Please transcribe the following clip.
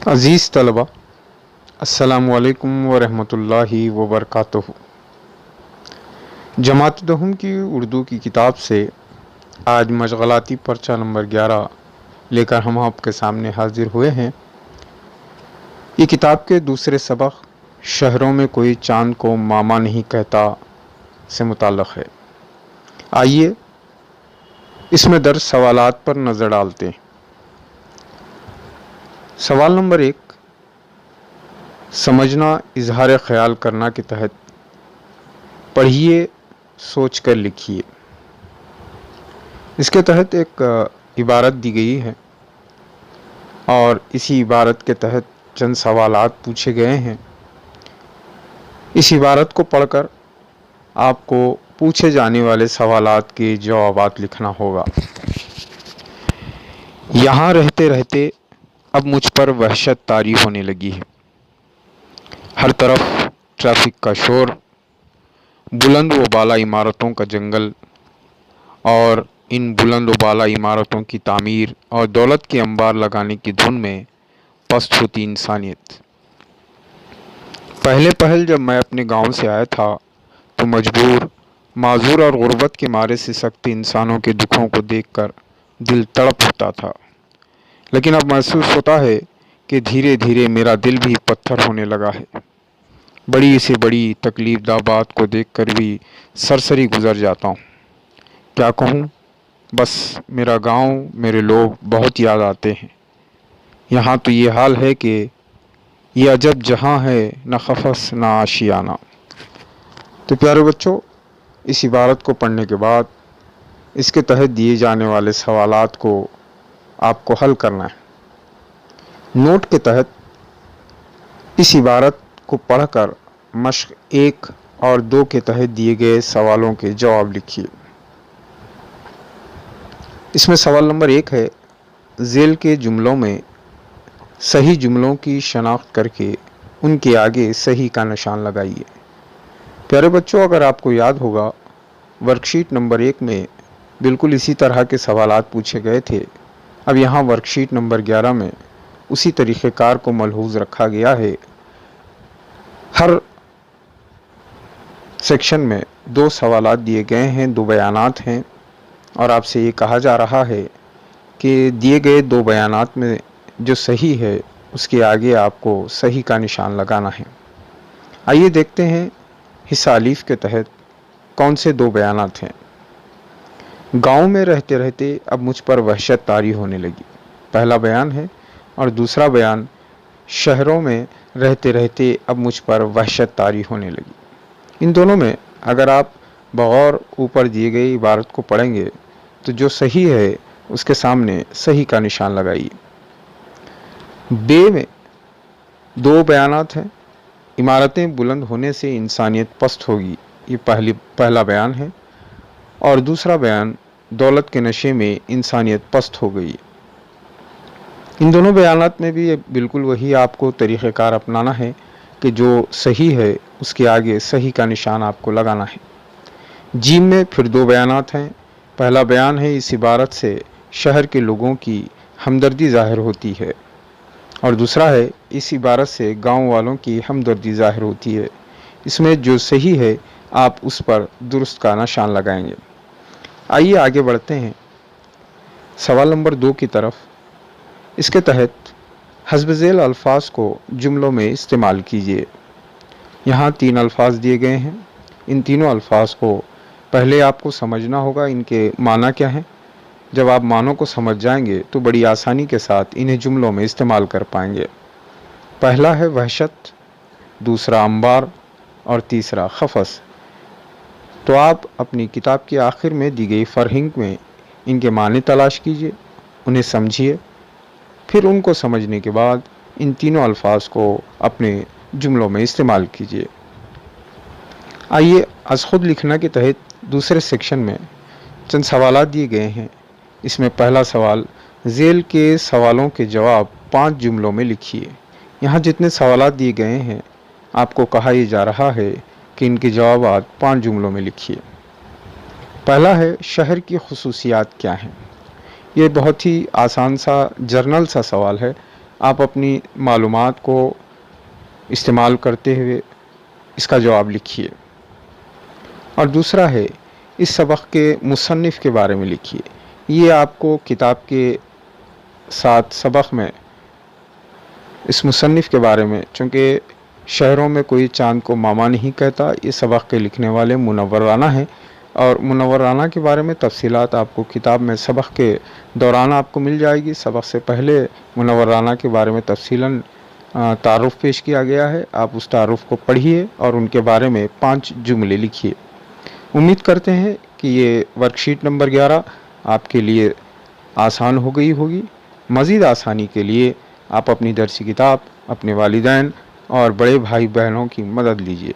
عزیز طلبہ، السلام علیکم ورحمۃ اللہ وبرکاتہ۔ جماعت دہم کی اردو کی کتاب سے آج مشغلاتی پرچہ نمبر 11 لے کر ہم آپ کے سامنے حاضر ہوئے ہیں۔ یہ کتاب کے دوسرے سبق شہروں میں کوئی چاند کو ماما نہیں کہتا سے متعلق ہے۔ آئیے اس میں درج سوالات پر نظر ڈالتے ہیں۔ سوال نمبر 1، سمجھنا اظہار خیال کرنا کے تحت پڑھیے، سوچ کر لکھیے۔ اس کے تحت ایک عبارت دی گئی ہے اور اسی عبارت کے تحت چند سوالات پوچھے گئے ہیں۔ اس عبارت کو پڑھ کر آپ کو پوچھے جانے والے سوالات کے جوابات لکھنا ہوگا۔ یہاں رہتے رہتے اب مجھ پر وحشت طاری ہونے لگی ہے۔ ہر طرف ٹریفک کا شور، بلند و بالا عمارتوں کا جنگل اور ان بلند و بالا عمارتوں کی تعمیر اور دولت کے انبار لگانے کی دھن میں پست ہوتی انسانیت۔ پہلے پہل جب میں اپنے گاؤں سے آیا تھا تو مجبور، معذور اور غربت کے مارے سے سکتے انسانوں کے دکھوں کو دیکھ کر دل تڑپ ہوتا تھا، لیکن اب محسوس ہوتا ہے کہ دھیرے دھیرے میرا دل بھی پتھر ہونے لگا ہے۔ بڑی سے بڑی تکلیف دہ بات کو دیکھ کر بھی سرسری گزر جاتا ہوں۔ کیا کہوں، بس میرا گاؤں، میرے لوگ بہت یاد آتے ہیں۔ یہاں تو یہ حال ہے کہ یہ عجب جہاں ہے، نہ قفس نہ آشیانہ۔ تو پیارے بچوں، اس عبارت کو پڑھنے کے بعد اس کے تحت دیے جانے والے سوالات کو آپ کو حل کرنا ہے۔ نوٹ کے تحت اس عبارت کو پڑھ کر مشق 1 اور 2 کے تحت دیے گئے سوالوں کے جواب لکھیے۔ اس میں سوال نمبر 1 ہے، ذیل کے جملوں میں صحیح جملوں کی شناخت کر کے ان کے آگے صحیح کا نشان لگائیے۔ پیارے بچوں، اگر آپ کو یاد ہوگا، ورک شیٹ نمبر 1 میں بالکل اسی طرح کے سوالات پوچھے گئے تھے۔ اب یہاں ورک شیٹ نمبر 11 میں اسی طریقہ کار کو ملحوظ رکھا گیا ہے۔ ہر سیکشن میں 2 سوالات دیے گئے ہیں، 2 بیانات ہیں، اور آپ سے یہ کہا جا رہا ہے کہ دیے گئے 2 بیانات میں جو صحیح ہے اس کے آگے آپ کو صحیح کا نشان لگانا ہے۔ آئیے دیکھتے ہیں حصہ الف کے تحت کون سے 2 بیانات ہیں۔ گاؤں میں رہتے رہتے اب مجھ پر وحشت طاری ہونے لگی، پہلا بیان ہے، اور دوسرا بیان شہروں میں رہتے رہتے اب مجھ پر وحشت طاری ہونے لگی۔ ان دونوں میں اگر آپ بغور اوپر دیے گئے عبارت کو پڑھیں گے تو جو صحیح ہے اس کے سامنے صحیح کا نشان لگائیے۔ بے میں 2 بیانات ہیں، عمارتیں بلند ہونے سے انسانیت پست ہوگی، یہ پہلا بیان ہے، اور دوسرا بیان دولت کے نشے میں انسانیت پست ہو گئی۔ ان دونوں بیانات میں بھی بالکل وہی آپ کو طریقہ کار اپنانا ہے کہ جو صحیح ہے اس کے آگے صحیح کا نشان آپ کو لگانا ہے۔ جیم میں پھر 2 بیانات ہیں۔ پہلا بیان ہے، اس عبارت سے شہر کے لوگوں کی ہمدردی ظاہر ہوتی ہے، اور دوسرا ہے، اس عبارت سے گاؤں والوں کی ہمدردی ظاہر ہوتی ہے۔ اس میں جو صحیح ہے آپ اس پر درست کا نشان لگائیں گے۔ آئیے آگے بڑھتے ہیں سوال نمبر 2 کی طرف۔ اس کے تحت حسب ذیل الفاظ کو جملوں میں استعمال کیجیے۔ یہاں 3 الفاظ دیے گئے ہیں۔ ان تینوں الفاظ کو پہلے آپ کو سمجھنا ہوگا، ان کے معنی کیا ہیں۔ جب آپ معنوں کو سمجھ جائیں گے تو بڑی آسانی کے ساتھ انہیں جملوں میں استعمال کر پائیں گے۔ پہلا ہے وحشت، دوسرا انبار اور تیسرا قفس۔ تو آپ اپنی کتاب کے آخر میں دی گئی فرہنگ میں ان کے معنی تلاش کیجیے، انہیں سمجھیے، پھر ان کو سمجھنے کے بعد ان تینوں الفاظ کو اپنے جملوں میں استعمال کیجیے۔ آئیے از خود لکھنا کے تحت دوسرے سیکشن میں چند سوالات دیے گئے ہیں۔ اس میں پہلا سوال، ذیل کے سوالوں کے جواب 5 جملوں میں لکھیے۔ یہاں جتنے سوالات دیے گئے ہیں آپ کو کہا یہ جا رہا ہے کہ ان کے جوابات 5 جملوں میں لکھیے۔ پہلا ہے، شہر کی خصوصیات کیا ہیں؟ یہ بہت ہی آسان سا جرنل سا سوال ہے، آپ اپنی معلومات کو استعمال کرتے ہوئے اس کا جواب لکھیے۔ اور دوسرا ہے اس سبق کے مصنف کے بارے میں لکھیے۔ یہ آپ کو کتاب کے ساتھ سبق میں اس مصنف کے بارے میں، چونکہ شہروں میں کوئی چاند کو ماما نہیں کہتا، یہ سبق کے لکھنے والے منور رانا ہیں، اور منور رانا کے بارے میں تفصیلات آپ کو کتاب میں سبق کے دوران آپ کو مل جائے گی۔ سبق سے پہلے منور رانا کے بارے میں تفصیلاً تعارف پیش کیا گیا ہے، آپ اس تعارف کو پڑھیے اور ان کے بارے میں 5 جملے لکھیے۔ امید کرتے ہیں کہ یہ ورک شیٹ نمبر 11 آپ کے لیے آسان ہو گئی ہوگی۔ مزید آسانی کے لیے آپ اپنی درسی کتاب، اپنے والدین اور بڑے بھائی بہنوں کی مدد لیجیے۔